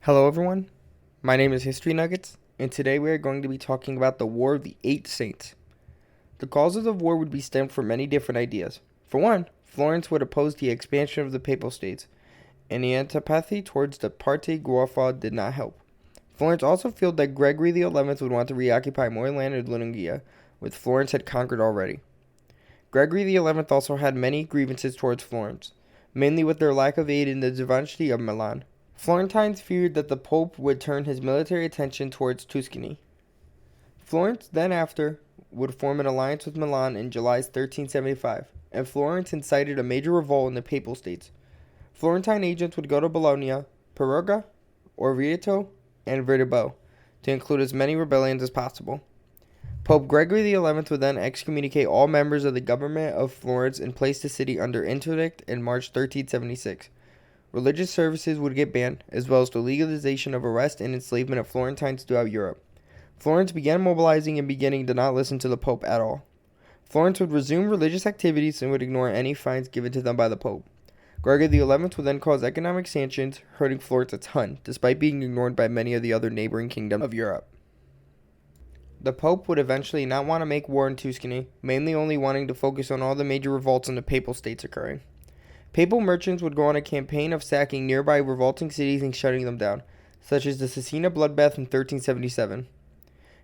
Hello, everyone. My name is History Nuggets, and today we are going to be talking about the War of the Eight Saints. The cause of the war would be stemmed from many different ideas. For one, Florence would oppose the expansion of the Papal States, and the antipathy towards the Parte Guelfa did not help. Florence also felt that Gregory XI would want to reoccupy more land in Liguria, which Florence had conquered already. Gregory XI also had many grievances towards Florence, mainly with their lack of aid in the Givenchy of Milan. Florentines feared that the Pope would turn his military attention towards Tuscany. Florence then after would form an alliance with Milan in July 1375, and Florence incited a major revolt in the Papal States. Florentine agents would go to Bologna, Perugia, Orvieto, and Viterbo to include as many rebellions as possible. Pope Gregory XI would then excommunicate all members of the government of Florence and place the city under interdict in March 1376. Religious services would get banned, as well as the legalization of arrest and enslavement of Florentines throughout Europe. Florence began mobilizing and beginning to not listen to the Pope at all. Florence would resume religious activities and would ignore any fines given to them by the Pope. Gregory XI would then cause economic sanctions, hurting Florence a ton, despite being ignored by many of the other neighboring kingdoms of Europe. The Pope would eventually not want to make war in Tuscany, mainly only wanting to focus on all the major revolts in the Papal States occurring. Papal merchants would go on a campaign of sacking nearby revolting cities and shutting them down, such as the Cesena bloodbath in 1377.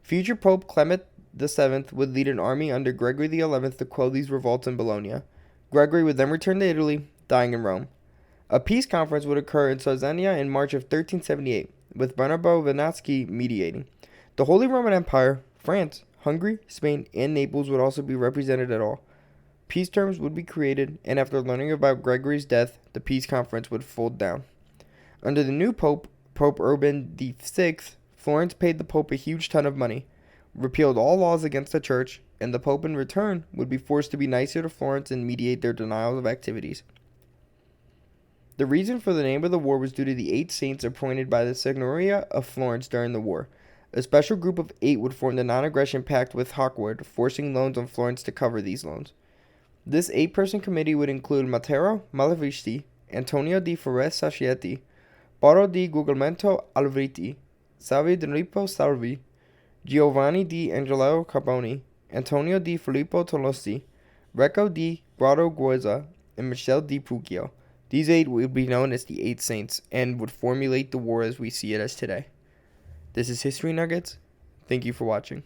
Future Pope Clement VII would lead an army under Gregory XI to quell these revolts in Bologna. Gregory would then return to Italy, dying in Rome. A peace conference would occur in Sardinia in March of 1378, with Bernabo Vinatzki mediating. The Holy Roman Empire, France, Hungary, Spain, and Naples would also be represented at all. Peace terms would be created, and after learning about Gregory's death, the peace conference would fold down. Under the new Pope, Pope Urban VI, Florence paid the Pope a huge ton of money, repealed all laws against the church, and the Pope in return would be forced to be nicer to Florence and mediate their denial of activities. The reason for the name of the war was due to the 8 saints appointed by the Signoria of Florence during the war. A special group of 8 would form the non-aggression pact with Hawkwood, forcing loans on Florence to cover these loans. This 8-person committee would include Matteo Malagesti, Antonio di Forest Sacchetti, Barro di Guglielmo Alberti, Salvi di Filippo Salvi, Giovanni di Angelo Carboni, Antonio di Filippo Tolosi, Recco di Guado Guerza, and Michele di Puccio. These 8 would be known as the 8 Saints and would formulate the war as we see it as today. This is History Nuggets. Thank you for watching.